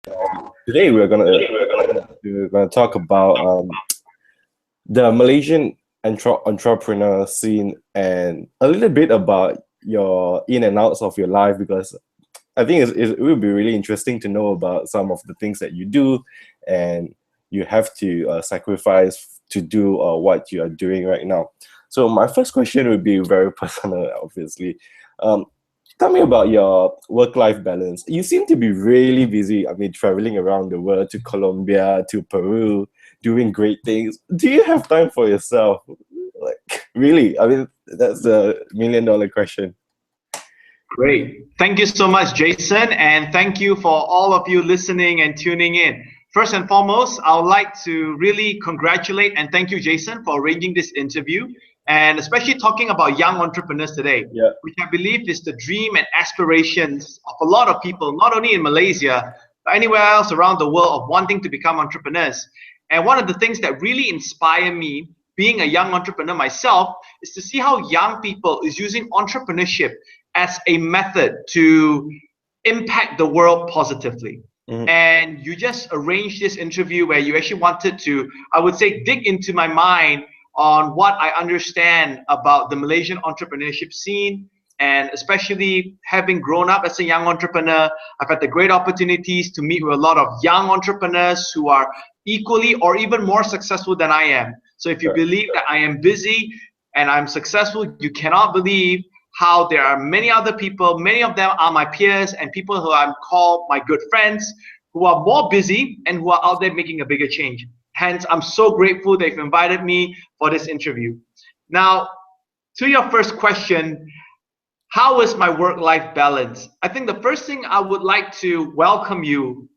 Today we're gonna talk about the Malaysian entrepreneur scene and a little bit about your in and outs of your life, because I think it will be really interesting to know about some of the things that you do and you have to sacrifice to do what you are doing right now. So my first question would be very personal, obviously. Um, Tell me about your work-life balance. You seem to be really busy. I mean, traveling around the world to Colombia, to Peru, doing great things. Do you have time for yourself? Like, really? I mean, that's the million-dollar question. Great. Thank you so much, Jason, and thank you for all of you listening and tuning in. First and foremost, I would like to really congratulate and thank you, Jason, for arranging this interview and especially talking about young entrepreneurs today, Yeah. which I believe is the dream and aspirations of a lot of people, not only in Malaysia, but anywhere else around the world, of wanting to become entrepreneurs. And one of the things that really inspire me, being a young entrepreneur myself, is to see how young people is using entrepreneurship as a method to impact the world positively. Mhm. And you just arranged this interview where you actually wanted to, I would say, dig into my mind on what I understand about the Malaysian entrepreneurship scene. And especially having grown up as a young entrepreneur, I've had the great opportunities to meet with a lot of young entrepreneurs who are equally or even more successful than I am. So if you Right. believe that I am busy and I'm successful, you cannot believe how there are many other people, many of them are my peers and people who I'm called my good friends, who are more busy and who are out there making a bigger change. Hence, I'm so grateful they've invited me for this interview. Now, to your first question, how is my work-life balance? I think the first thing I would like to welcome you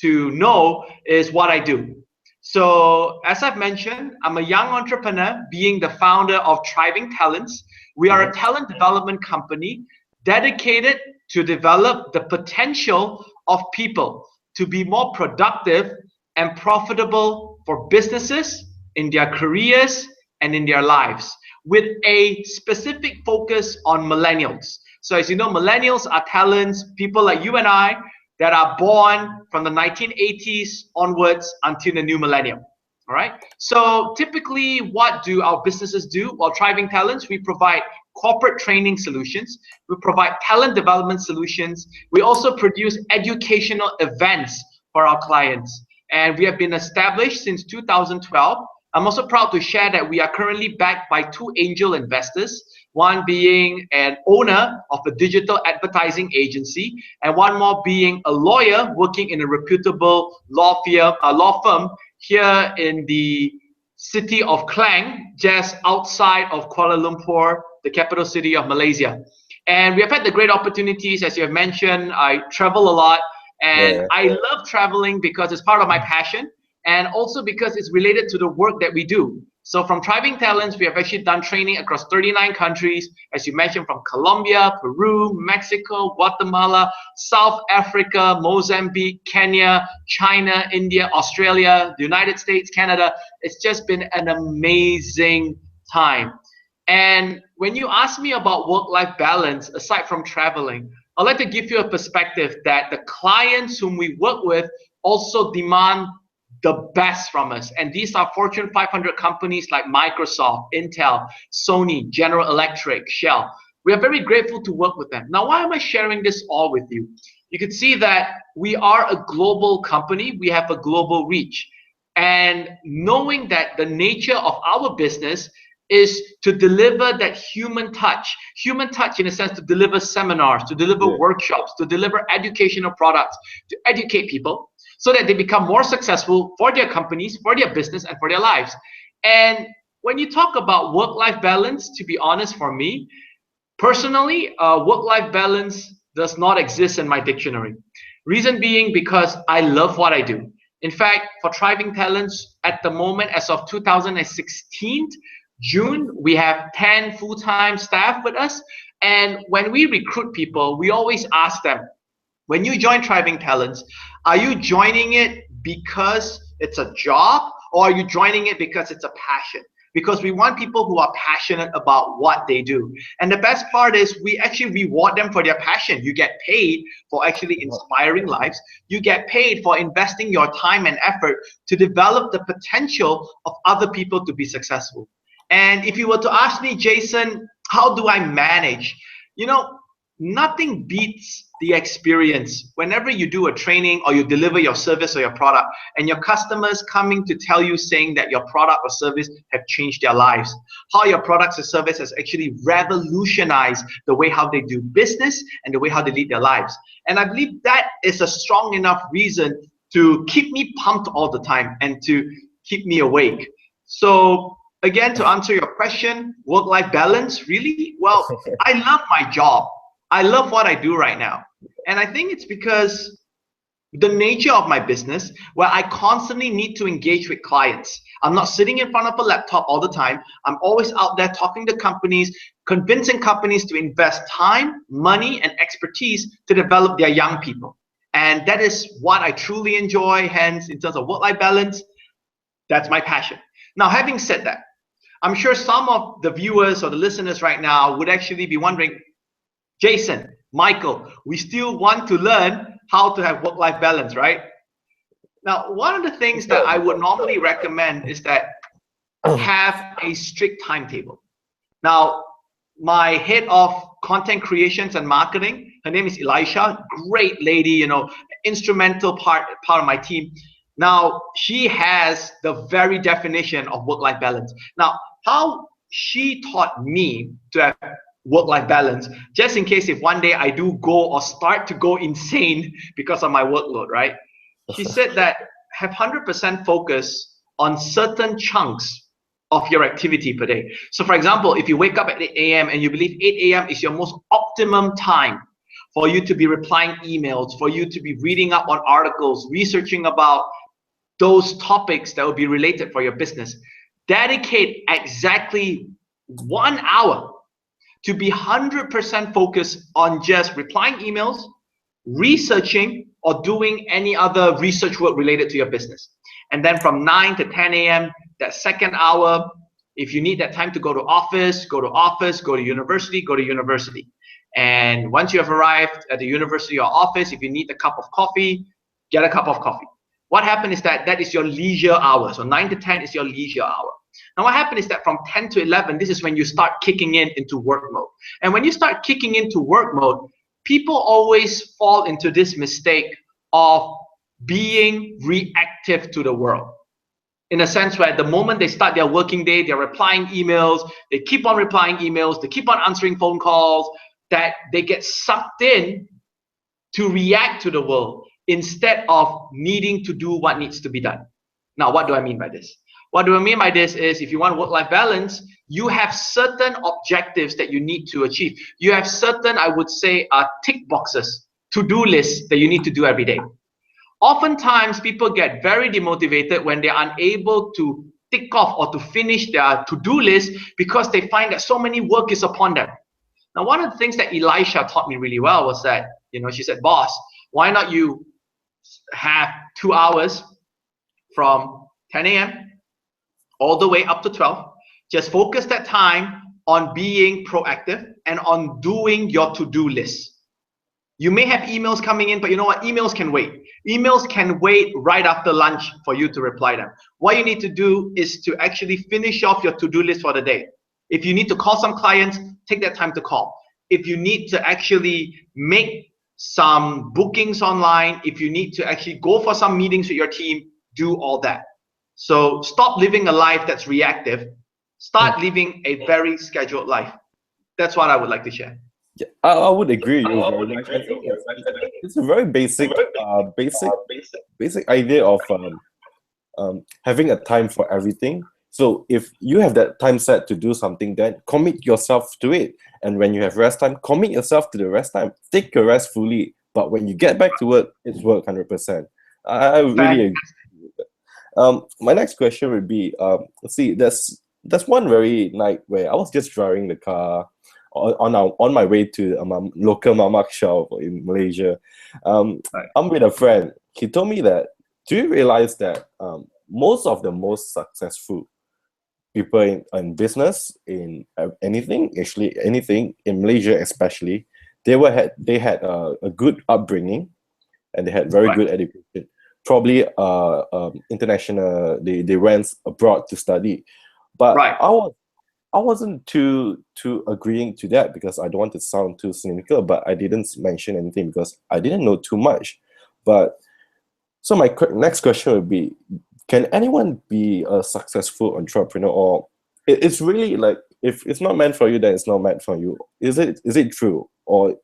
to know is what I do. So, as I've mentioned, I'm a young entrepreneur, being the founder of Thriving Talents. We are a Mhm. talent development company dedicated to develop the potential of people to be more productive and profitable for businesses, in their careers, and in their lives, with a specific focus on millennials. So, as you know, millennials are talents, people like you and I, that are born from the 1980s onwards until the new millennium. All right. So typically, what do our businesses do? Well, Thriving Talents, we provide corporate training solutions. We provide talent development solutions. We also produce educational events for our clients. And we have been established since 2012. I'm also proud to share that we are currently backed by two angel investors, one being an owner of a digital advertising agency, and one more being a lawyer working in a reputable law firm here in the city of Klang, just outside of Kuala Lumpur, the capital city of Malaysia. And we have had the great opportunities, as you have mentioned. I travel a lot, and Yeah. I love traveling because it's part of my passion, and also because it's related to the work that we do. So from Thriving Talents, we have actually done training across 39 countries, as you mentioned, from Colombia, Peru, Mexico, Guatemala, South Africa, Mozambique, Kenya, China, India, Australia, the United States, Canada. It's just been an amazing time. And when you ask me about work-life balance, aside from traveling, I'd like to give you a perspective that the clients whom we work with also demand the best from us. And these are Fortune 500 companies like Microsoft, Intel, Sony, General Electric, Shell. We are very grateful to work with them. Now, why am I sharing this all with you? You can see that we are a global company. We have a global reach. And knowing that the nature of our business is to deliver that human touch in a sense, to deliver seminars, to deliver Yeah. workshops, to deliver educational products, to educate people so that they become more successful for their companies, for their business, and for their lives. And when you talk about work-life balance, to be honest, for me, personally, work-life balance does not exist in my dictionary. Reason being because I love what I do. In fact, for Thriving Talents, at the moment, as of 2016, June, we have 10 full-time staff with us. And when we recruit people, we always ask them, when you join Thriving Talents, are you joining it because it's a job, or are you joining it because it's a passion? because we want people who are passionate about what they do. And the best part is we actually reward them for their passion. You get paid for actually inspiring lives. You get paid for investing your time and effort to develop the potential of other people to be successful. And if you were to ask me, Jason, how do I manage? You know, nothing beats the experience whenever you do a training or you deliver your service or your product and your customers coming to tell you saying that your product or service have changed their lives, how your products or service has actually revolutionized the way how they do business and the way how they lead their lives. And I believe that is a strong enough reason to keep me pumped all the time and to keep me awake. So again, to answer your question, work-life balance, really? Well, I love my job. I love what I do right now. And I think it's because the nature of my business, where I constantly need to engage with clients. I'm not sitting in front of a laptop all the time. I'm always out there talking to companies, convincing companies to invest time, money, and expertise to develop their young people. And that is what I truly enjoy. Hence, in terms of work-life balance, that's my passion. Now, having said that, I'm sure some of the viewers or the listeners right now would actually be wondering, Jason, Michael, we still want to learn how to have work-life balance, right? Now, one of the things that I would normally recommend is that have a strict timetable. Now, my head of content creations and marketing, her name is Elisha, great lady, you know, instrumental part of my team. Now, she has the very definition of work-life balance. Now, how she taught me to have work-life balance, just in case if one day I do go or start to go insane because of my workload, right? She said that have 100% focus on certain chunks of your activity per day. So for example, if you wake up at 8 a.m. and you believe 8 a.m. is your most optimum time for you to be replying emails, for you to be reading up on articles, researching about those topics that will be related for your business, dedicate exactly 1 hour to be 100% focused on just replying emails, researching, or doing any other research work related to your business. And then from 9 to 10 a.m., that second hour, if you need that time to go to office, go to office, go to university, go to university. And once you have arrived at the university or office, if you need a cup of coffee, get a cup of coffee. What happened is that that is your leisure hour. So 9 to 10 is your leisure hour. Now what happened is that from 10 to 11, this is when you start kicking into work mode. And when you start kicking into work mode, people always fall into this mistake of being reactive to the world. In a sense where the moment they start their working day, they're replying emails, they keep on replying emails, they keep on answering phone calls, that they get sucked in to react to the world instead of needing to do what needs to be done. Now, what do I mean by this? What do I mean by this is if you want work-life balance, you have certain objectives that you need to achieve. You have certain, I would say, tick boxes, to-do lists that you need to do every day. Oftentimes, people get very demotivated when they're unable to tick off or to finish their to-do list because they find that so many work is upon them. Now, one of the things that Elisha taught me really well was that, you know, she said, boss, why not you have 2 hours from 10 a.m. all the way up to 12. Just focus that time on being proactive and on doing your to-do list. You may have emails coming in, but you know what? Emails can wait. Emails can wait right after lunch for you to reply them. What you need to do is to actually finish off your to-do list for the day. If you need to call some clients, take that time to call. If you need to actually make some bookings online, if you need to actually go for some meetings with your team, do all that. So stop living a life that's reactive. Start living a very scheduled life. That's what I would like to share. Yeah, I would agree with you very much. I think it's a very basic idea of having a time for everything. So if you have that time set to do something, then commit yourself to it. And when you have rest time, commit yourself to the rest time. Take your rest fully. But when you get back to work, it's work 100%. I really agree with that. My next question would be, let's see, there's one very night where I was just driving the car on my way to a local mamak shop in Malaysia. I'm with a friend. He told me that, do you realize that most of the most successful people in business, in anything, actually anything in Malaysia especially, they had a good upbringing, and they had very Right. good education. Probably international, they went abroad to study, but Right. I wasn't too agreeing to that, because I don't want to sound too cynical, but I didn't mention anything because I didn't know too much. But so my next question would be, can anyone be a successful entrepreneur, or it's really like, if it's not meant for you, then it's not meant for you? Is it true, or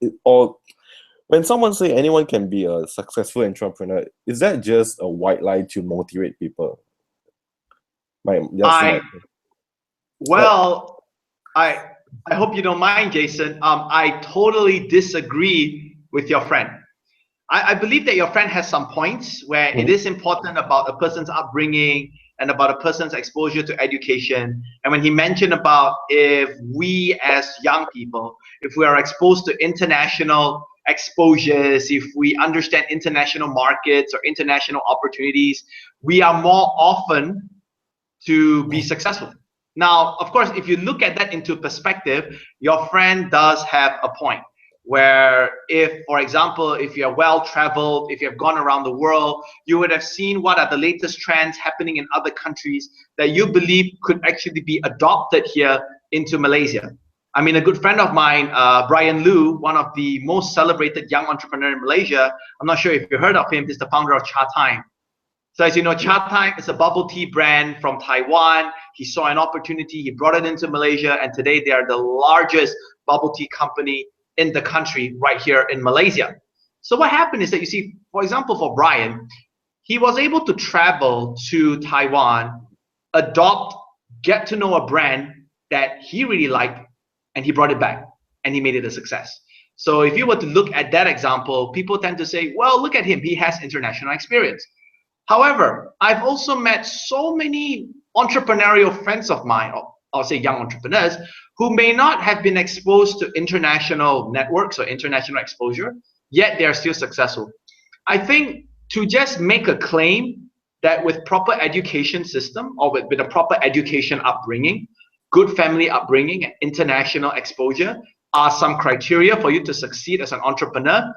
when someone say anyone can be a successful entrepreneur, is that just a white lie to motivate people? That's I my like. Well, I I hope you don't mind, Jason. I totally disagree with your friend. I believe that your friend has some points where it Mhm. is important about a person's upbringing and about a person's exposure to education. And when he mentioned about, if we as young people, if we are exposed to international exposures, if we understand international markets or international opportunities, we are more often to be successful. Now, of course, if you look at that into perspective, your friend does have a point. Where, if, for example, if you're well traveled, if you have gone around the world, you would have seen what are the latest trends happening in other countries that you believe could actually be adopted here into Malaysia. I mean, a good friend of mine, Brian Liu, one of the most celebrated young entrepreneur in Malaysia. I'm not sure if you heard of him. He's the founder of Cha Time. So as you know, Cha Time is a bubble tea brand from Taiwan. He saw an opportunity, he brought it into Malaysia, and today they are the largest bubble tea company in the country right here in Malaysia. So what happened is that, you see, for example, for Brian, he was able to travel to Taiwan, adopt, get to know a brand that he really liked, and he brought it back and he made it a success. So if you were to look at that example, people tend to say, well, look at him, he has international experience. However, I've also met so many entrepreneurial friends of mine, or I'll say young entrepreneurs, who may not have been exposed to international networks or international exposure, yet they're still successful. I think to just make a claim that with proper education system, or with a proper education upbringing, good family upbringing, and international exposure are some criteria for you to succeed as an entrepreneur,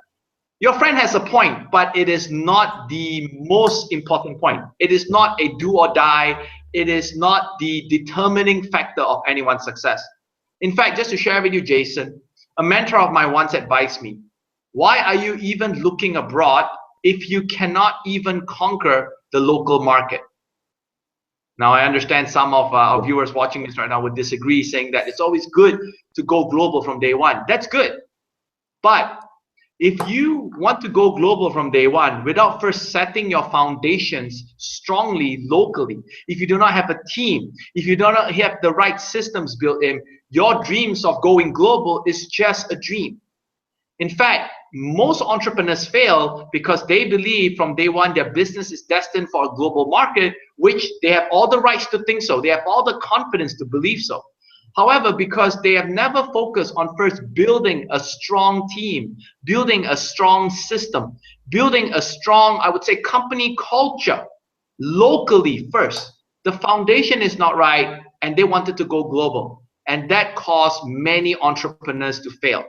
your friend has a point, but it is not the most important point. It is not a do or die. It is not the determining factor of anyone's success. In fact, just to share with you, Jason, a mentor of mine once advised me, why are you even looking abroad if you cannot even conquer the local market? Now, I understand some of our viewers watching this right now would disagree, saying that it's always good to go global from day one. That's good. But if you want to go global from day one without first setting your foundations strongly locally, if you do not have a team, if you do not have the right systems built in, your dreams of going global is just a dream. In fact, most entrepreneurs fail because they believe from day one their business is destined for a global market, which they have all the rights to think so. They have all the confidence to believe so. However, because they have never focused on first building a strong team, building a strong system, building a strong, I would say, company culture locally first, the foundation is not right, and they wanted to go global. And that caused many entrepreneurs to fail.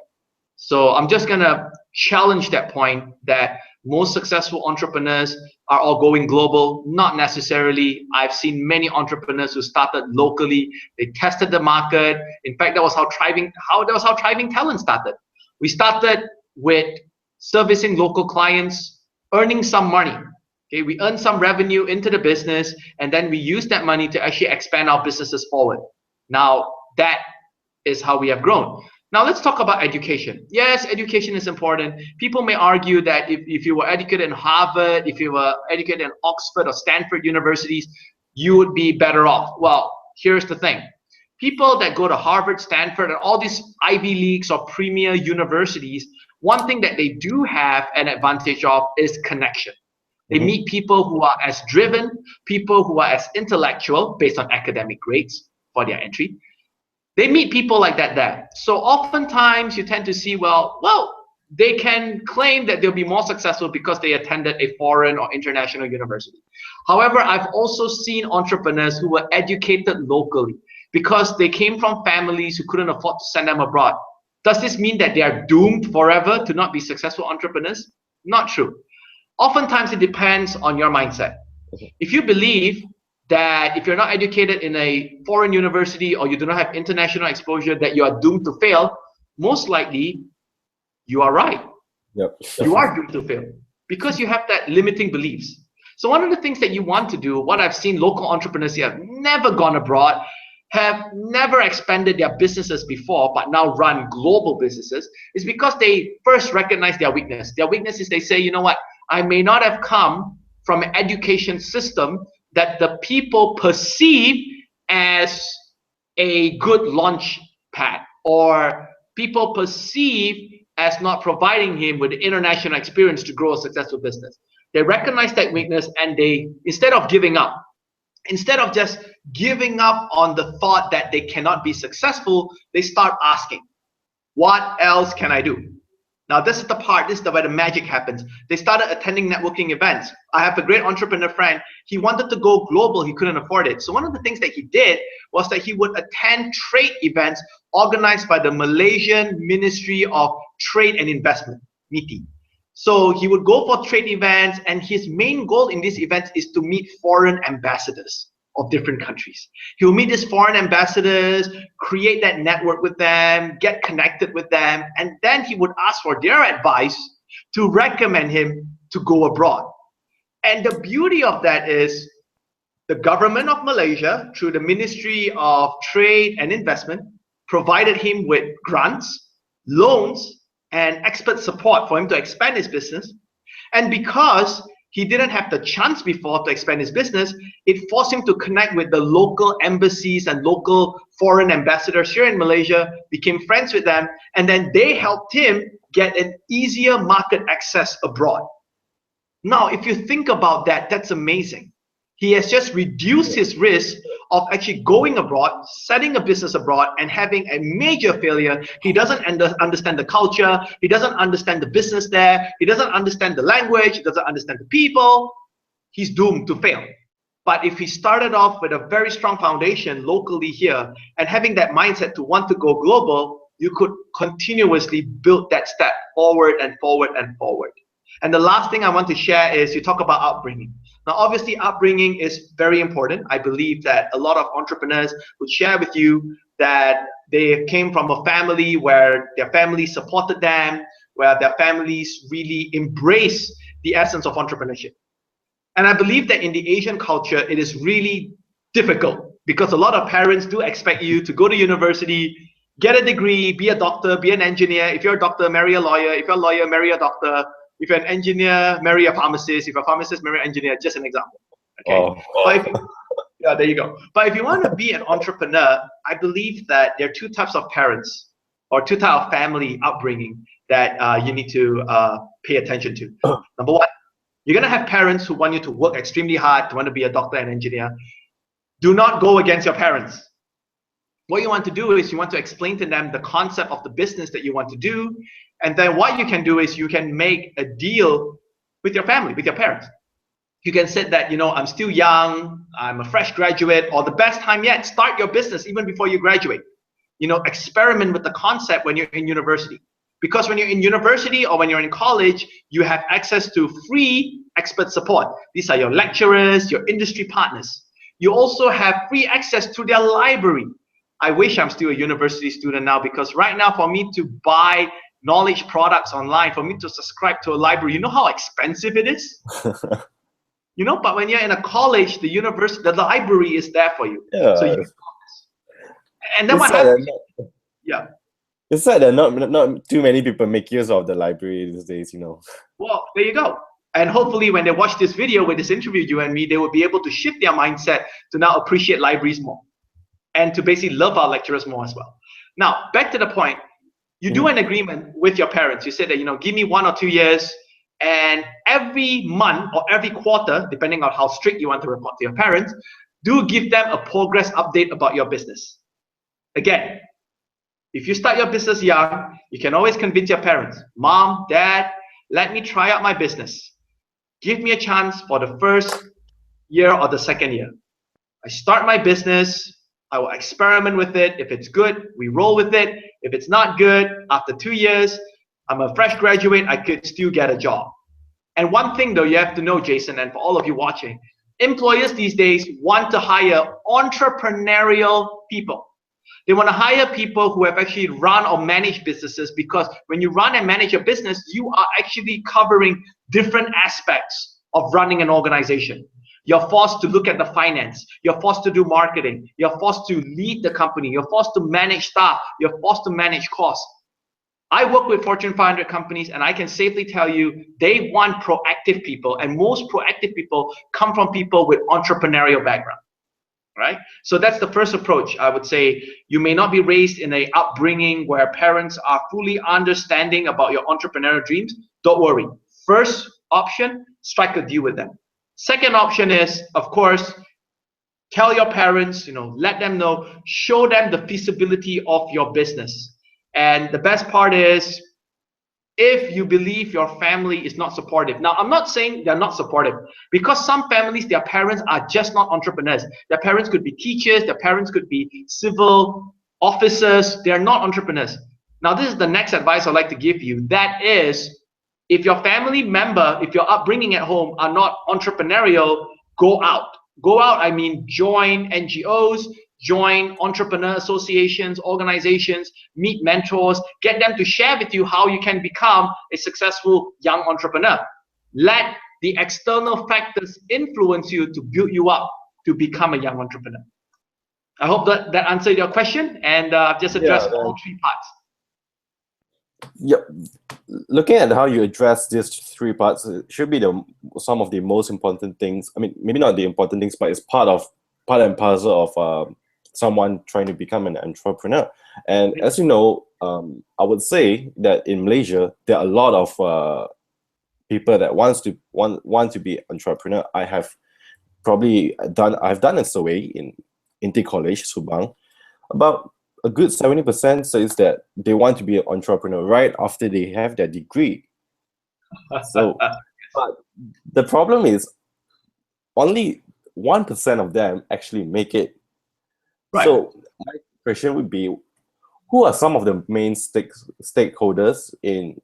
So I'm just going to challenge that point that most successful entrepreneurs are all going global. Not necessarily. I've seen many entrepreneurs who started locally. They tested the market. In fact, that was how Thriving Talent started. We started with servicing local clients, earning some money. Okay, we earned some revenue into the business, and then we used that money to actually expand our businesses forward. Now, that is how we have grown. Now let's talk about education. Yes, education is important. People may argue that if you were educated in Harvard, if you were educated in Oxford or Stanford universities, you would be better off. Well, here's the thing. People that go to Harvard, Stanford, and all these Ivy Leagues or premier universities, one thing that they do have an advantage of is connection. They meet people who are as driven, people who are as intellectual based on academic grades for their entry. They meet people like that there. So oftentimes you tend to see, well, they can claim that they'll be more successful because they attended a foreign or international university. However, I've also seen entrepreneurs who were educated locally because they came from families who couldn't afford to send them abroad. Does this mean that they are doomed forever to not be successful entrepreneurs? Not true. Oftentimes, it depends on your mindset. If you believe that if you're not educated in a foreign university or you do not have international exposure, that you are doomed to fail, most likely you are right. Yep. You are doomed to fail because you have that limiting beliefs. So one of the things that you want to do, what I've seen local entrepreneurs here have never gone abroad, have never expanded their businesses before, but now run global businesses, is because they first recognize their weakness. Their weakness is they say, you know what, I may not have come from an education system that the people perceive as a good launch pad, or people perceive as not providing him with international experience to grow a successful business. They recognize that weakness, and they, instead of giving up, instead of just giving up on the thought that they cannot be successful, they start asking, what else can I do? Now, this is the part, this is where the magic happens. They started attending networking events. I have a great entrepreneur friend. He wanted to go global. He couldn't afford it. So one of the things that he did was that he would attend trade events organized by the Malaysian Ministry of Trade and Investment, MITI. So he would go for trade events, and his main goal in these events is to meet foreign ambassadors of different countries. He'll meet these foreign ambassadors, create that network with them, get connected with them, and then he would ask for their advice to recommend him to go abroad. And the beauty of that is the government of Malaysia, through the Ministry of Trade and Investment, provided him with grants, loans, and expert support for him to expand his business. And because he didn't have the chance before to expand his business, it forced him to connect with the local embassies and local foreign ambassadors here in Malaysia, became friends with them, and then they helped him get an easier market access abroad. Now, if you think about that, that's amazing. He has just reduced his risk of actually going abroad, setting a business abroad, and having a major failure. He doesn't understand the culture. He doesn't understand the business there. He doesn't understand the language. He doesn't understand the people. He's doomed to fail. But if he started off with a very strong foundation locally here and having that mindset to want to go global, you could continuously build that step forward and forward and forward. And the last thing I want to share is you talk about upbringing. Now, obviously, upbringing is very important. I believe that a lot of entrepreneurs would share with you that they came from a family where their family supported them, where their families really embrace the essence of entrepreneurship. And I believe that in the Asian culture, it is really difficult because a lot of parents do expect you to go to university, get a degree, be a doctor, be an engineer. If you're a doctor, marry a lawyer. If you're a lawyer, marry a doctor. If you're an engineer, marry a pharmacist. If you're a pharmacist, marry an engineer. Just an example. Okay. But if, yeah, there you go. But if you want to be an entrepreneur, I believe that there are two types of parents or two types of family upbringing that you need to pay attention to. Number one, you're going to have parents who want you to work extremely hard, to want to be a doctor and engineer. Do not go against your parents. What you want to do is you want to explain to them the concept of the business that you want to do. And then what you can do is you can make a deal with your family, with your parents. You can say that, you know, I'm still young, I'm a fresh graduate, or the best time yet, start your business even before you graduate. You know, experiment with the concept when you're in university. Because when you're in university or when you're in college, you have access to free expert support. These are your lecturers, your industry partners. You also have free access to their library. I wish I'm still a university student now, because right now for me to buy knowledge products online, for me to subscribe to a library, you know how expensive it is? You know, but when you're in a college, the university, the library is there for you. Yeah. So you, and then what happens? Yeah. It's like that not too many people make use of the library these days, you know. Well, there you go. And hopefully when they watch this video with this interview, you and me, they will be able to shift their mindset to now appreciate libraries more and to basically love our lecturers more as well. Now, back to the point. You do an agreement with your parents. You say that, you know, give me 1 or 2 years, and every month or every quarter, depending on how strict you want to report to your parents, do give them a progress update about your business. Again, If you start your business young, you can always convince your parents, Mom, Dad, let me try out my business. Give me a chance for the first year or the second year. I start my business, I will experiment with it. If it's good, we roll with it. If it's not good, after 2 years, I'm a fresh graduate, I could still get a job. And one thing though, you have to know, Jason, and for all of you watching, employers these days want to hire entrepreneurial people. They want to hire people who have actually run or managed businesses, because when you run and manage a business, you are actually covering different aspects of running an organization. You're forced to look at the finance. You're forced to do marketing. You're forced to lead the company. You're forced to manage staff. You're forced to manage costs. I work with Fortune 500 companies, and I can safely tell you they want proactive people, and most proactive people come from people with entrepreneurial background, right? So that's the first approach. I would say you may not be raised in an upbringing where parents are fully understanding about your entrepreneurial dreams. Don't worry. First option, strike a deal with them. Second option is, of course, tell your parents, let them know, show them the feasibility of your business. And the best part is, if you believe your family is not supportive. Now, I'm not saying they're not supportive, because some families, their parents are just not entrepreneurs. Their parents could be teachers, their parents could be civil officers, they're not entrepreneurs. Now, this is the next advice I'd like to give you. That is, if your family member, if your upbringing at home are not entrepreneurial, go out. Go out, I mean join NGOs, join entrepreneur associations, organizations, meet mentors, get them to share with you how you can become a successful young entrepreneur. Let the external factors influence you to build you up to become a young entrepreneur. I hope that answered your question, and I've just addressed all 3 parts. Yep. Looking at how you address these 3 parts, it should be some of the most important things. I mean, maybe not the important things, but it's part and parcel of someone trying to become an entrepreneur. And as you know, I would say that in Malaysia, there are a lot of people that want to be entrepreneur. I've done a survey in INTI College, Subang. About a good 70% says that they want to be an entrepreneur right after they have their degree. So, but the problem is only 1% of them actually make it. Right. So my question would be, who are some of the main stakeholders in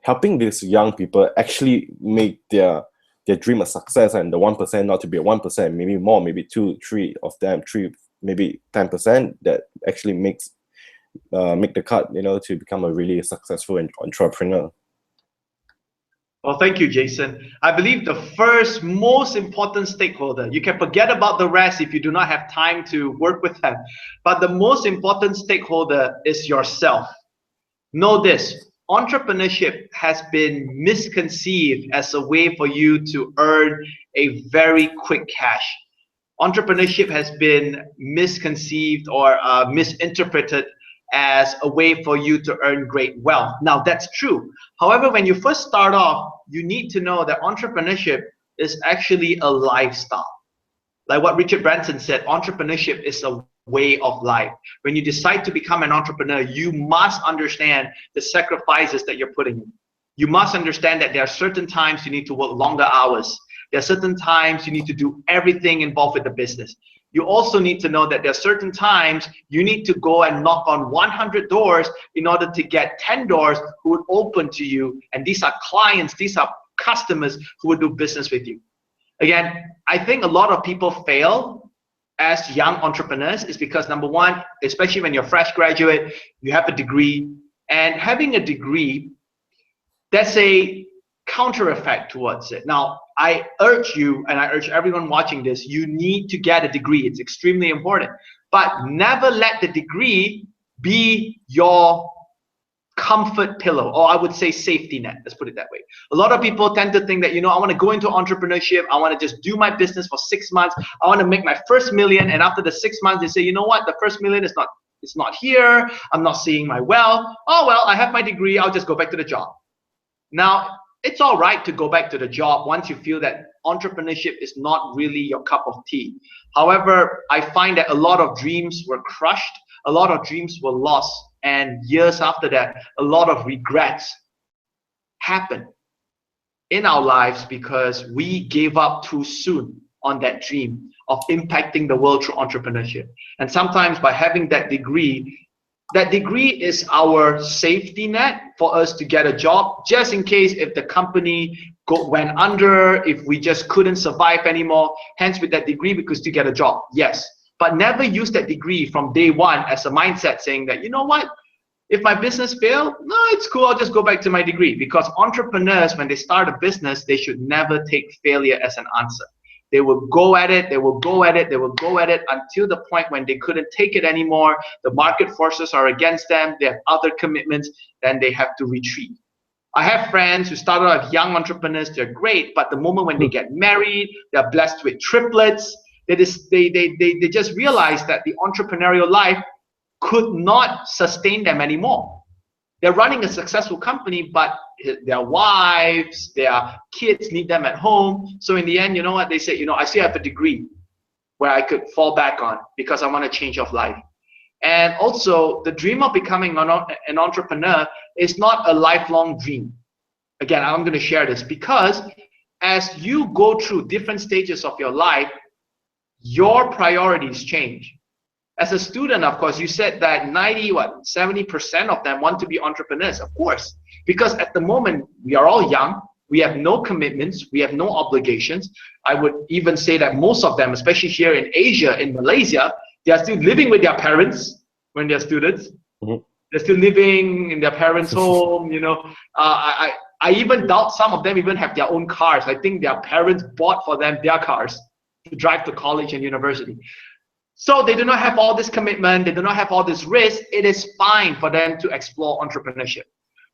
helping these young people actually make their dream a success, and the 1% not to be a 1%, maybe more, maybe 2, 3 of them, maybe 10% that actually make the cut, to become a really successful entrepreneur? Well, thank you, Jason. I believe the first most important stakeholder, you can forget about the rest if you do not have time to work with them, but the most important stakeholder is yourself. Know this, entrepreneurship has been misconceived as a way for you to earn a very quick cash. Entrepreneurship has been misconceived or misinterpreted as a way for you to earn great wealth. Now, that's true. However, when you first start off, you need to know that entrepreneurship is actually a lifestyle. Like what Richard Branson said, entrepreneurship is a way of life. When you decide to become an entrepreneur, you must understand the sacrifices that you're putting in. You must understand that there are certain times you need to work longer hours. There are certain times you need to do everything involved with the business. You also need to know that there are certain times you need to go and knock on 100 doors in order to get 10 doors who would open to you. And these are clients, these are customers who would do business with you. Again, I think a lot of people fail as young entrepreneurs is because, number one, especially when you're a fresh graduate, you have a degree, and having a degree, that's a counter effect towards it. Now, I urge you, and I urge everyone watching this, you need to get a degree. It's extremely important. But never let the degree be your comfort pillow, or I would say safety net. Let's put it that way. A lot of people tend to think that, I want to go into entrepreneurship. I want to just do my business for 6 months. I want to make my first million. And after the 6 months, they say, you know what? The first million is not here. I'm not seeing my wealth. Oh, well, I have my degree. I'll just go back to the job. Now, it's all right to go back to the job once you feel that entrepreneurship is not really your cup of tea. However, I find that a lot of dreams were crushed. A lot of dreams were lost and years after that, a lot of regrets happen in our lives because we gave up too soon on that dream of impacting the world through entrepreneurship. And sometimes by having that degree is our safety net for us to get a job, just in case if the company went under, if we just couldn't survive anymore. Hence, with that degree, we could still get a job. Yes, but never use that degree from day one as a mindset saying that, you know what, if my business failed, no, it's cool, I'll just go back to my degree. Because entrepreneurs, when they start a business, they should never take failure as an answer. They will go at it, they will go at it, they will go at it until the point when they couldn't take it anymore. The market forces are against them, they have other commitments, then they have to retreat. I have friends who started out as young entrepreneurs, they're great, but the moment when they get married, they're blessed with triplets, they just realize that the entrepreneurial life could not sustain them anymore. They're running a successful company, but their wives, their kids need them at home. So in the end, you know what? They say, you know, I still have a degree where I could fall back on because I want a change of life. And also, the dream of becoming an entrepreneur is not a lifelong dream. Again, I'm going to share this because as you go through different stages of your life, your priorities change. As a student, of course, you said that 70% of them want to be entrepreneurs, of course, because at the moment, we are all young, we have no commitments, we have no obligations. I would even say that most of them, especially here in Asia, in Malaysia, they are still living with their parents when they're students. Mm-hmm. They're still living in their parents' home, you know. I even doubt some of them even have their own cars. I think their parents bought for them their cars to drive to college and university. So they do not have all this commitment, they do not have all this risk. It is fine for them to explore entrepreneurship.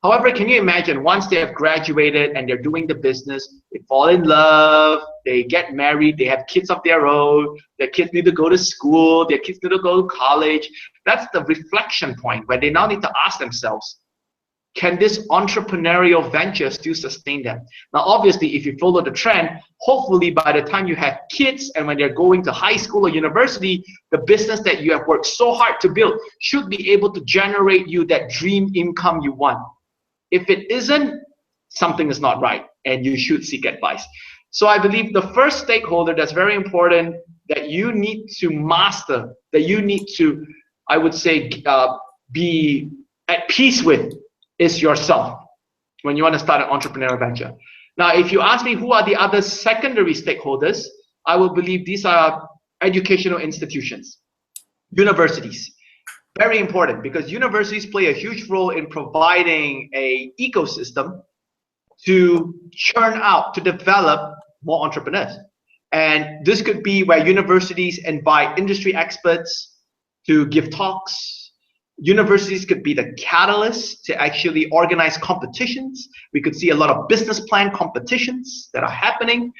However, can you imagine once they have graduated and they're doing the business, they fall in love, they get married, they have kids of their own, their kids need to go to school, their kids need to go to college. That's the reflection point where they now need to ask themselves, can this entrepreneurial venture still sustain them? Now, obviously, if you follow the trend, hopefully by the time you have kids and when they're going to high school or university, the business that you have worked so hard to build should be able to generate you that dream income you want. If it isn't, something is not right and you should seek advice. So I believe the first stakeholder that's very important that you need to master, that you need to, I would say, be at peace with is yourself when you want to start an entrepreneurial venture. Now, if you ask me who are the other secondary stakeholders, I will believe these are educational institutions, universities. Very important because universities play a huge role in providing an ecosystem to churn out, to develop more entrepreneurs. And this could be where universities invite industry experts to give talks. Universities could be the catalyst to actually organize competitions. We could see a lot of business plan competitions that are happening.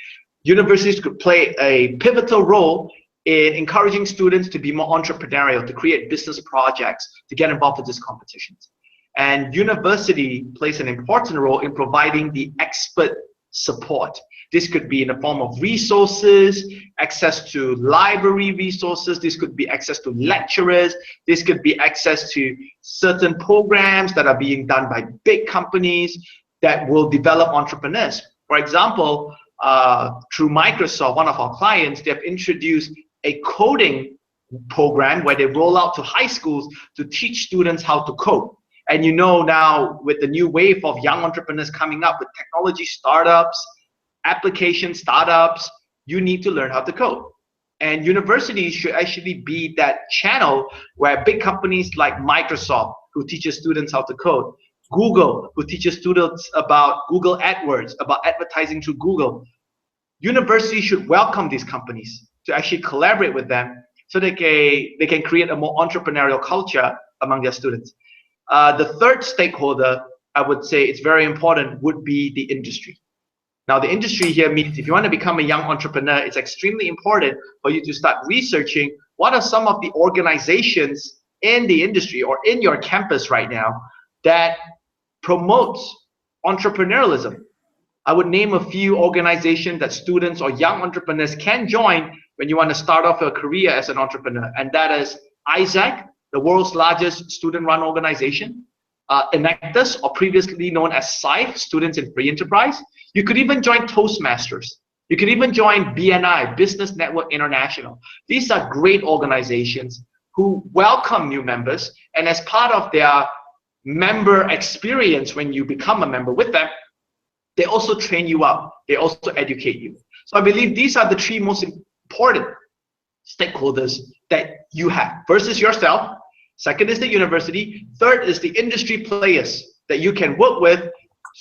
Universities could play a pivotal role in encouraging students to be more entrepreneurial, to create business projects, to get involved with these competitions. And university plays an important role in providing the expert support. This could be in the form of resources, access to library resources. This could be access to lecturers. This could be access to certain programs that are being done by big companies that will develop entrepreneurs. For example, through Microsoft, one of our clients, they have introduced a coding program where they roll out to high schools to teach students how to code. And you know now with the new wave of young entrepreneurs coming up with technology startups, application startups, you need to learn how to code. And universities should actually be that channel where big companies like Microsoft, who teaches students how to code, Google, who teaches students about Google AdWords, about advertising through Google. Universities should welcome these companies to actually collaborate with them so they can create a more entrepreneurial culture among their students. The third stakeholder, I would say it's very important, would be the industry. Now, the industry here means if you want to become a young entrepreneur, it's extremely important for you to start researching what are some of the organizations in the industry or in your campus right now that promotes entrepreneurialism. I would name a few organizations that students or young entrepreneurs can join when you want to start off a career as an entrepreneur, and that is ISAC, the world's largest student-run organization, Enactus, or previously known as SIFE, Students in Free Enterprise. You could even join Toastmasters. You could even join BNI, Business Network International. These are great organizations who welcome new members, and as part of their member experience when you become a member with them, they also train you up, they also educate you. So I believe these are the three most important stakeholders that you have. First is yourself, second is the university, third is the industry players that you can work with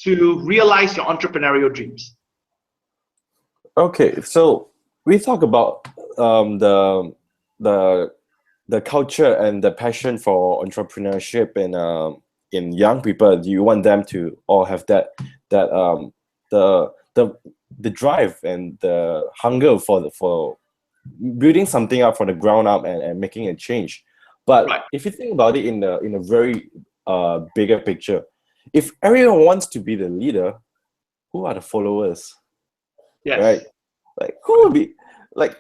to realize your entrepreneurial dreams. Okay, so we talk about the culture and the passion for entrepreneurship in young people. Do you want them to all have the drive and the hunger for building something up from the ground up and making a change? But right. If you think about it in a very bigger picture, if everyone wants to be the leader, who are the followers? Yes. Right? Like who will be like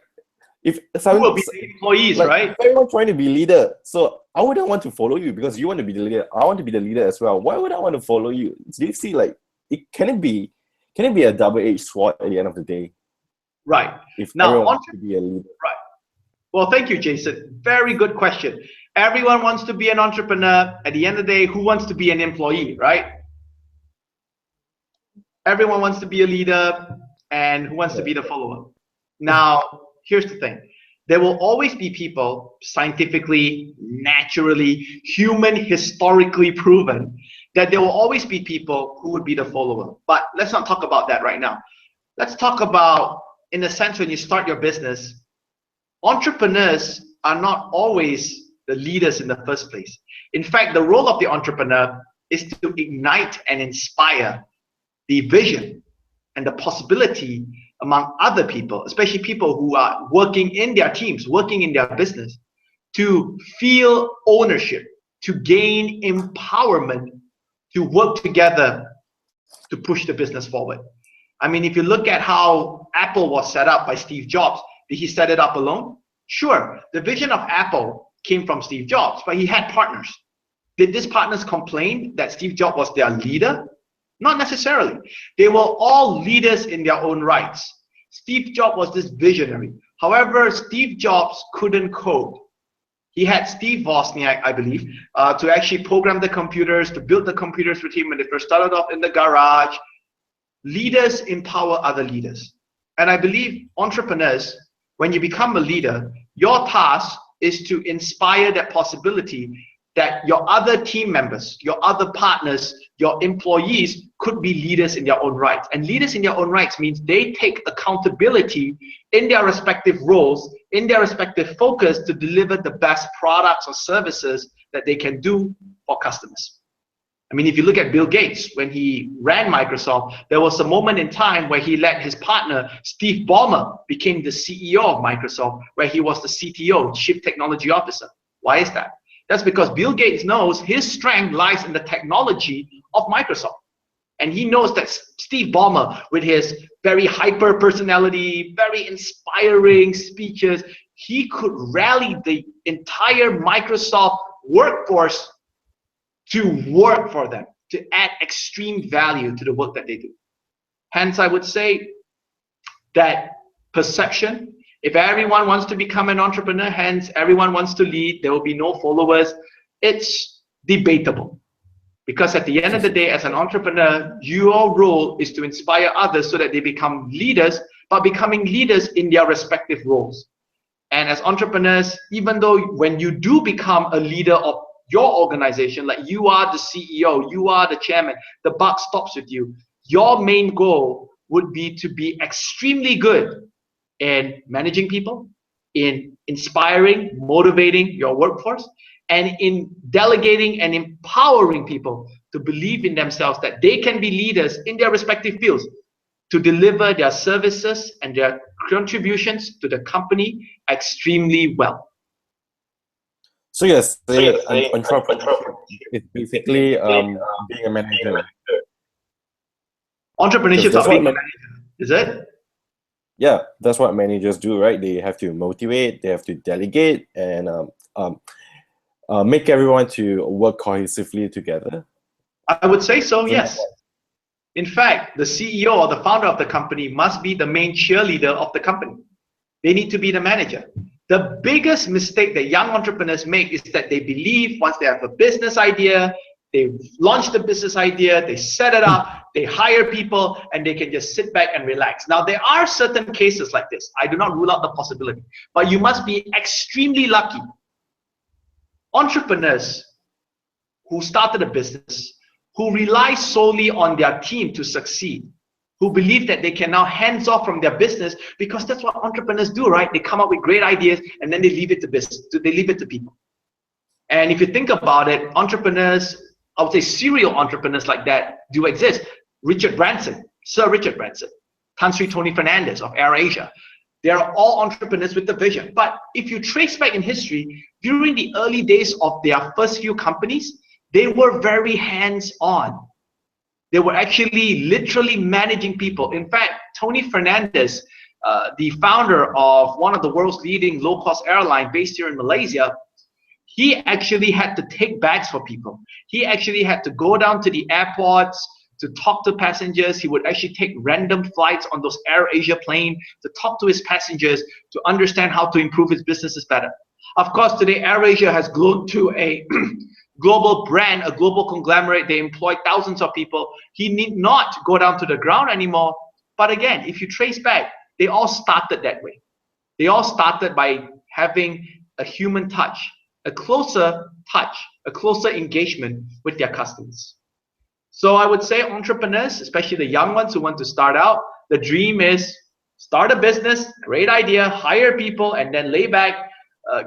if who will be the employees, like, right? Everyone trying to be leader. So I wouldn't want to follow you because you want to be the leader. I want to be the leader as well. Why would I want to follow you? Do you see like can it be a double-edged sword at the end of the day? Right. If now everyone wants to be a leader. Right. Well, thank you, Jason. Very good question. Everyone wants to be an entrepreneur. At the end of the day, who wants to be an employee, right? Everyone wants to be a leader, and who wants to be the follower? Now, here's the thing. There will always be people, scientifically, naturally, historically proven, that there will always be people who would be the follower. But let's not talk about that right now. Let's talk about, in a sense, when you start your business, entrepreneurs are not always the leaders in the first place. In fact, the role of the entrepreneur is to ignite and inspire the vision and the possibility among other people, especially people who are working in their teams, working in their business, to feel ownership, to gain empowerment, to work together to push the business forward. I mean, if you look at how Apple was set up by Steve Jobs, did he set it up alone? Sure, the vision of Apple came from Steve Jobs, but he had partners. Did these partners complain that Steve Jobs was their leader? Not necessarily. They were all leaders in their own rights. Steve Jobs was this visionary. However, Steve Jobs couldn't code. He had Steve Wozniak, I believe, to actually program the computers, to build the computers with him when they first started off in the garage. Leaders empower other leaders. And I believe entrepreneurs, when you become a leader, your task is to inspire that possibility that your other team members, your other partners, your employees could be leaders in their own rights. And leaders in their own rights means they take accountability in their respective roles, in their respective focus to deliver the best products or services that they can do for customers. I mean, if you look at Bill Gates, when he ran Microsoft, there was a moment in time where he let his partner, Steve Ballmer, became the CEO of Microsoft, where he was the CTO, Chief Technology Officer. Why is that? That's because Bill Gates knows his strength lies in the technology of Microsoft. And he knows that Steve Ballmer, with his very hyper personality, very inspiring speeches, he could rally the entire Microsoft workforce to work for them, to add extreme value to the work that they do. Hence, I would say that perception, if everyone wants to become an entrepreneur, hence everyone wants to lead, there will be no followers, it's debatable. Because at the end of the day, as an entrepreneur, your role is to inspire others so that they become leaders, but becoming leaders in their respective roles. And as entrepreneurs, even though when you do become a leader of your organization, like you are the CEO, you are the chairman, the buck stops with you. Your main goal would be to be extremely good in managing people, in inspiring, motivating your workforce, and in delegating and empowering people to believe in themselves that they can be leaders in their respective fields to deliver their services and their contributions to the company extremely well. So yes, entrepreneurship is basically being a manager. Entrepreneurship is being a manager, is it? Yeah, that's what managers do, right? They have to motivate, they have to delegate, and make everyone to work cohesively together? I would say so, Isn't yes. In fact, the CEO or the founder of the company must be the main cheerleader of the company. They need to be the manager. The biggest mistake that young entrepreneurs make is that they believe once they have a business idea, they launch the business idea, they set it up, they hire people, and they can just sit back and relax. Now, there are certain cases like this. I do not rule out the possibility, but you must be extremely lucky. Entrepreneurs who started a business, who rely solely on their team to succeed, who believe that they can now hands off from their business, because that's what entrepreneurs do, right? They come up with great ideas and then they leave it to business, they leave it to people. And if you think about it, entrepreneurs, I would say serial entrepreneurs like that do exist. Richard Branson, Sir Richard Branson, Tan Tony Fernandez of AirAsia. They are all entrepreneurs with a vision. But if you trace back in history, during the early days of their first few companies, they were very hands-on. They were actually literally managing people. In fact, Tony Fernandez, the founder of one of the world's leading low-cost airline based here in Malaysia, he actually had to take bags for people. He actually had to go down to the airports to talk to passengers. He would actually take random flights on those AirAsia plane to talk to his passengers to understand how to improve his businesses better. Of course, today AirAsia has grown to a global brand, a global conglomerate. They employ thousands of people. He need not go down to the ground anymore. But again, if you trace back, they all started that way. They all started by having a human touch, a closer engagement with their customers. So I would say entrepreneurs, especially the young ones who want to start out, the dream is start a business, great idea, hire people, and then lay back,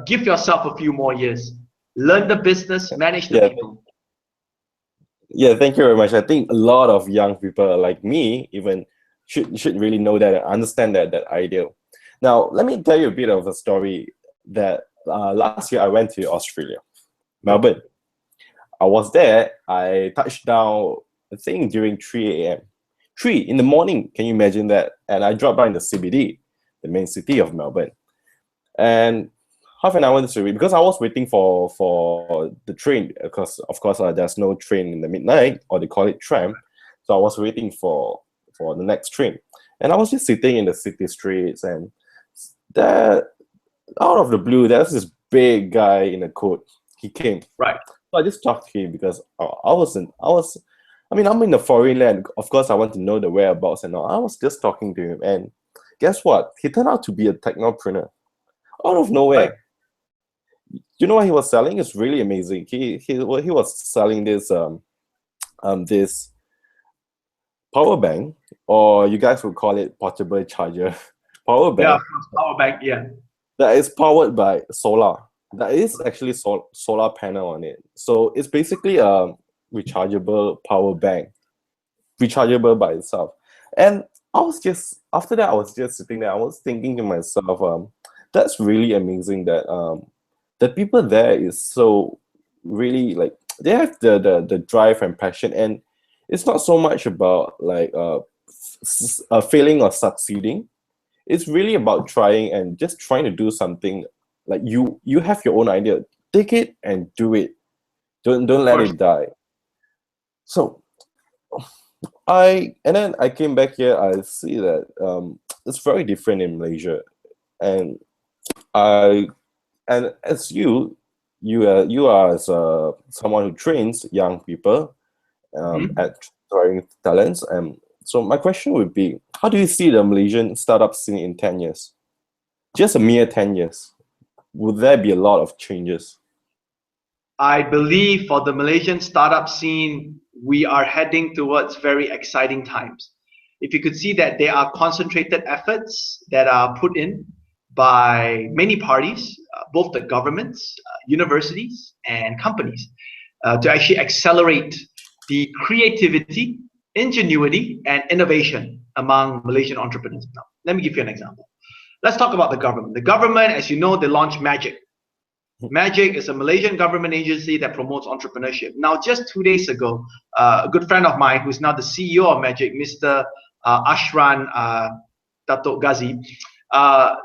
give yourself a few more years. Learn the business, manage the people. Yeah, thank you very much. I think a lot of young people like me even should really know that and understand that idea. Now, let me tell you a bit of a story that last year I went to Australia, Melbourne. I was there. I touched down, I think, during 3 a.m. 3 in the morning. Can you imagine that? And I dropped by in the CBD, the main city of Melbourne. And half an hour into it, because I was waiting for the train, because of course there's no train in the midnight, or they call it tram. So I was waiting for the next train. And I was just sitting in the city streets, and there, out of the blue, there's this big guy in a coat. He came. Right. So I just talked to him because I'm in a foreign land. Of course, I want to know the whereabouts and all. I was just talking to him, and guess what? He turned out to be a technopreneur out of nowhere. Right. You know what he was selling? It's really amazing. He was selling this this power bank, or you guys would call it portable charger power bank. Yeah, power bank. Yeah. That is powered by solar. That is actually solar panel on it. So it's basically a rechargeable power bank, rechargeable by itself. And after that, I was just sitting there. I was thinking to myself, that's really amazing that the people there is so really, like, they have the drive and passion, and it's not so much about like failing or succeeding. It's really about trying and just trying to do something. Like you have your own idea, take it and do it. Don't let it die. So then I came back here. I see that it's very different in Malaysia, and as you are as someone who trains young people at throwing talents. So my question would be, how do you see the Malaysian startup scene in 10 years? Just a mere 10 years. Would there be a lot of changes? I believe for the Malaysian startup scene, we are heading towards very exciting times. If you could see that there are concentrated efforts that are put in by many parties, both the governments, universities, and companies, to actually accelerate the creativity, ingenuity, and innovation among Malaysian entrepreneurs. Now, let me give you an example. Let's talk about the government. The government, as you know, they launched Magic. Magic is a Malaysian government agency that promotes entrepreneurship. Now, just 2 days ago, a good friend of mine, who's now the CEO of Magic, Mr. Ashran Datuk Ghazi,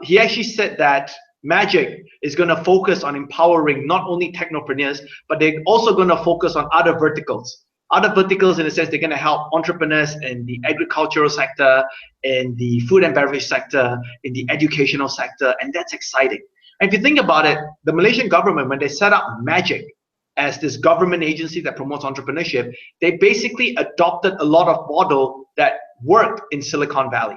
he actually said that Magic is going to focus on empowering not only technopreneurs, but they're also going to focus on other verticals. Other verticals in the sense they're going to help entrepreneurs in the agricultural sector, in the food and beverage sector, in the educational sector, and that's exciting. And if you think about it, the Malaysian government, when they set up Magic as this government agency that promotes entrepreneurship, they basically adopted a lot of model that worked in Silicon Valley.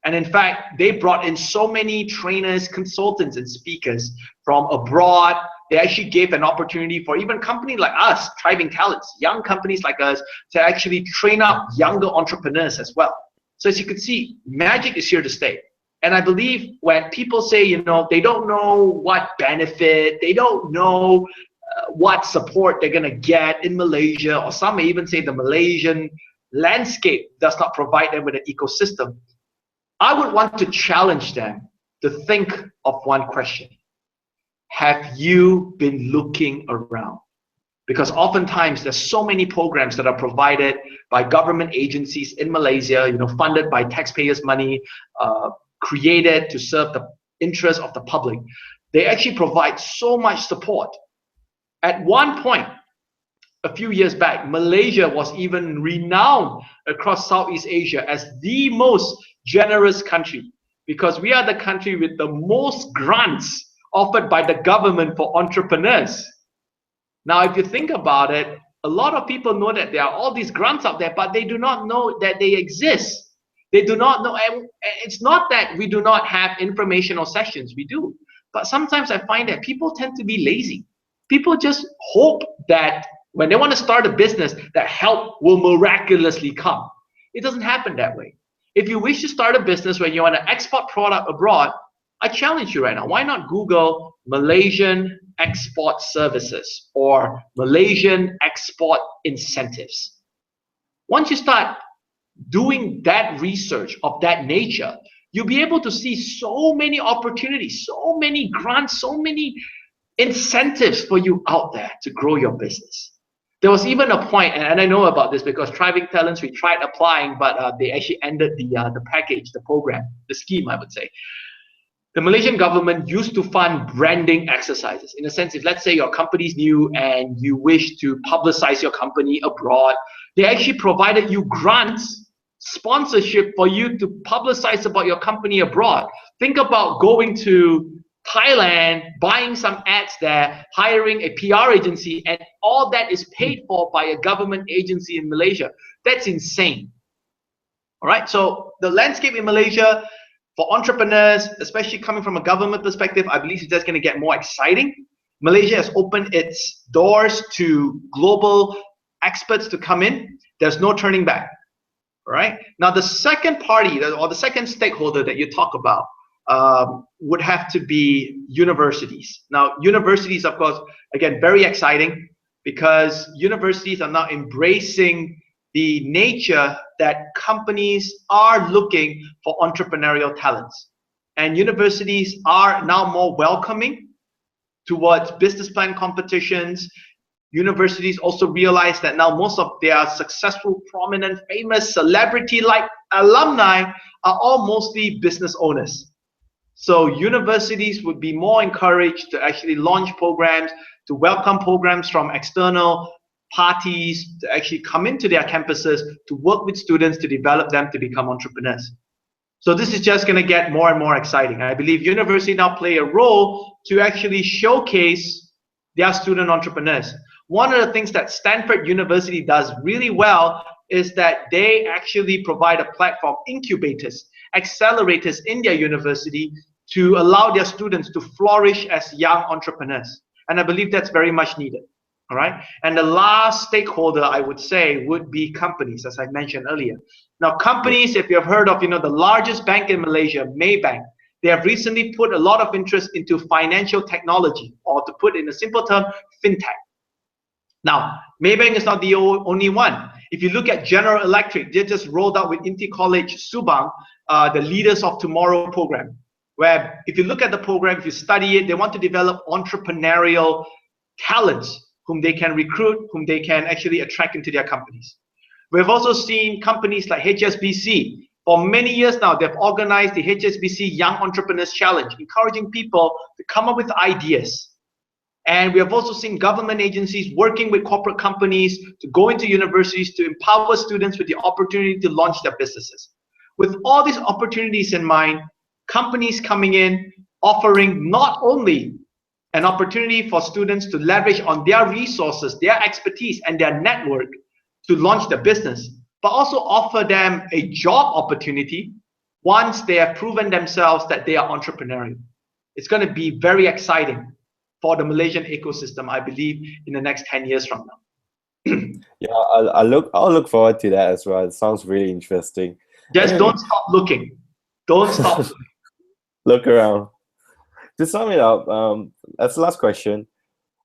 And in fact, they brought in so many trainers, consultants, and speakers from abroad. They actually gave an opportunity for even companies like us, Thriving Talents, young companies like us, to actually train up younger entrepreneurs as well. So as you can see, Magic is here to stay. And I believe when people say, you know, they don't know what benefit, they don't know what support they're going to get in Malaysia, or some may even say the Malaysian landscape does not provide them with an ecosystem, I would want to challenge them to think of one question. Have you been looking around? Because oftentimes there's so many programs that are provided by government agencies in Malaysia, you know, funded by taxpayers' money, created to serve the interest of the public. They actually provide so much support. At one point, a few years back, Malaysia was even renowned across Southeast Asia as the most generous country, because we are the country with the most grants offered by the government for entrepreneurs. Now, if you think about it, a lot of people know that there are all these grants out there, but they do not know that they exist. They do not know, and it's not that we do not have informational sessions, we do. But sometimes I find that people tend to be lazy. People just hope that when they want to start a business, that help will miraculously come. It doesn't happen that way. If you wish to start a business where you want to export product abroad, I challenge you right now, why not Google Malaysian export services or Malaysian export incentives? Once you start doing that research of that nature, you'll be able to see so many opportunities, so many grants, so many incentives for you out there to grow your business. There was even a point, and I know about this because Thriving Talents, we tried applying, but they actually ended the package, the program, the scheme, I would say. The Malaysian government used to fund branding exercises. In a sense, if let's say your company is new and you wish to publicize your company abroad, they actually provided you grants, sponsorship for you to publicize about your company abroad. Think about going to Thailand, buying some ads there, hiring a PR agency, and all that is paid for by a government agency in Malaysia. That's insane. All right, so the landscape in Malaysia for entrepreneurs, especially coming from a government perspective, I believe it's just going to get more exciting. Malaysia has opened its doors to global experts to come in. There's no turning back. All right, now the second party or the second stakeholder that you talk about would have to be universities. Now, universities, of course, again, very exciting because universities are now embracing the nature that companies are looking for entrepreneurial talents. And universities are now more welcoming towards business plan competitions. Universities also realize that now most of their successful, prominent, famous, celebrity-like alumni are all mostly business owners. So universities would be more encouraged to actually launch programs, to welcome programs from external parties to actually come into their campuses to work with students to develop them to become entrepreneurs. So this is just going to get more and more exciting. I believe universities now play a role to actually showcase their student entrepreneurs. One of the things that Stanford University does really well is that they actually provide a platform, incubators, accelerators in their university to allow their students to flourish as young entrepreneurs. And I believe that's very much needed. All right. And the last stakeholder I would say would be companies, as I mentioned earlier. Now, companies, if you've heard of, the largest bank in Malaysia, Maybank, they have recently put a lot of interest into financial technology, or to put in a simple term, fintech. Now, Maybank is not the only one. If you look at General Electric, they just rolled out with INTI College Subang, the Leaders of Tomorrow program, where if you look at the program, if you study it, they want to develop entrepreneurial talents whom they can recruit, whom they can actually attract into their companies. We've also seen companies like HSBC For many years now, they've organized the HSBC Young Entrepreneurs Challenge, encouraging people to come up with ideas. And we have also seen government agencies working with corporate companies to go into universities to empower students with the opportunity to launch their businesses. With all these opportunities in mind, companies coming in, offering not only an opportunity for students to leverage on their resources, their expertise, and their network to launch their business, but also offer them a job opportunity once they have proven themselves that they are entrepreneurial. It's going to be very exciting for the Malaysian ecosystem, I believe, in the next 10 years from now. Yeah, I'll look forward to that as well. It sounds really interesting. Just don't stop looking. Don't stop looking. Look around. To sum it up, as the last question,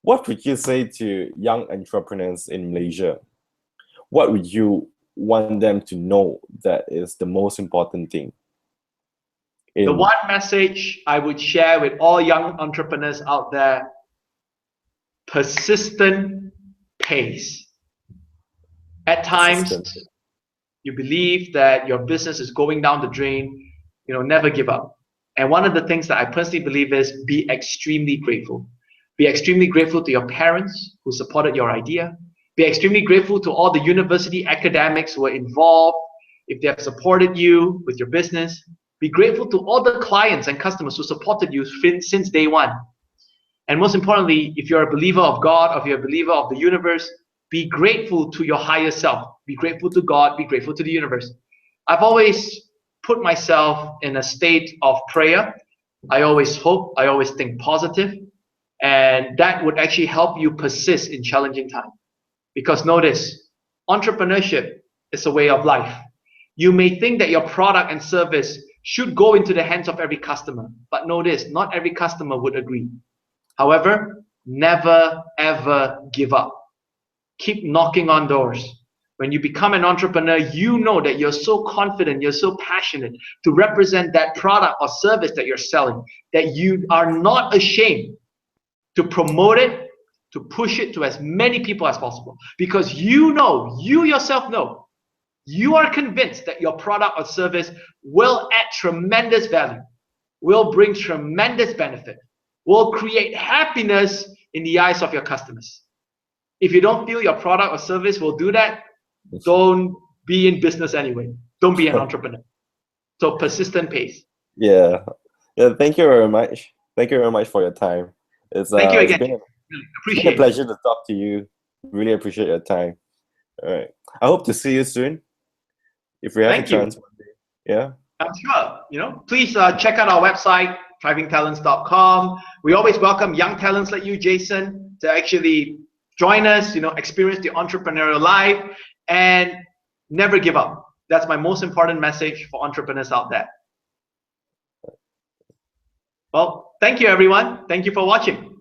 what would you say to young entrepreneurs in Malaysia? What would you want them to know that is the most important thing? The one message I would share with all young entrepreneurs out there: persistent pace. At times, you believe that your business is going down the drain, never give up. And one of the things that I personally believe is be extremely grateful. Be extremely grateful to your parents who supported your idea. Be extremely grateful to all the university academics who were involved, if they have supported you with your business. Be grateful to all the clients and customers who supported you since day one. And most importantly, if you're a believer of God, or if you're a believer of the universe, be grateful to your higher self. Be grateful to God, be grateful to the universe. I've always put myself in a state of prayer. I always hope, I always think positive, and that would actually help you persist in challenging times. Because notice, entrepreneurship is a way of life. You may think that your product and service should go into the hands of every customer, but notice, not every customer would agree. However, never ever give up. Keep knocking on doors. When you become an entrepreneur, you know that you're so confident, you're so passionate to represent that product or service that you're selling, that you are not ashamed to promote it, to push it to as many people as possible. Because you yourself know, you are convinced that your product or service will add tremendous value, will bring tremendous benefit, will create happiness in the eyes of your customers. If you don't feel your product or service will do that, don't be in business anyway. Don't be an entrepreneur. So persistent pace. Yeah. Thank you very much. Thank you very much for your time. Thank you again. It's been a pleasure to talk to you. Really appreciate your time. All right. I hope to see you soon. If we have a chance one day. Yeah. I'm sure. Please check out our website, thrivingtalents.com. We always welcome young talents like you, Jason, to actually join us, experience the entrepreneurial life, and never give up. That's my most important message for entrepreneurs out there. Well, thank you, everyone. Thank you for watching.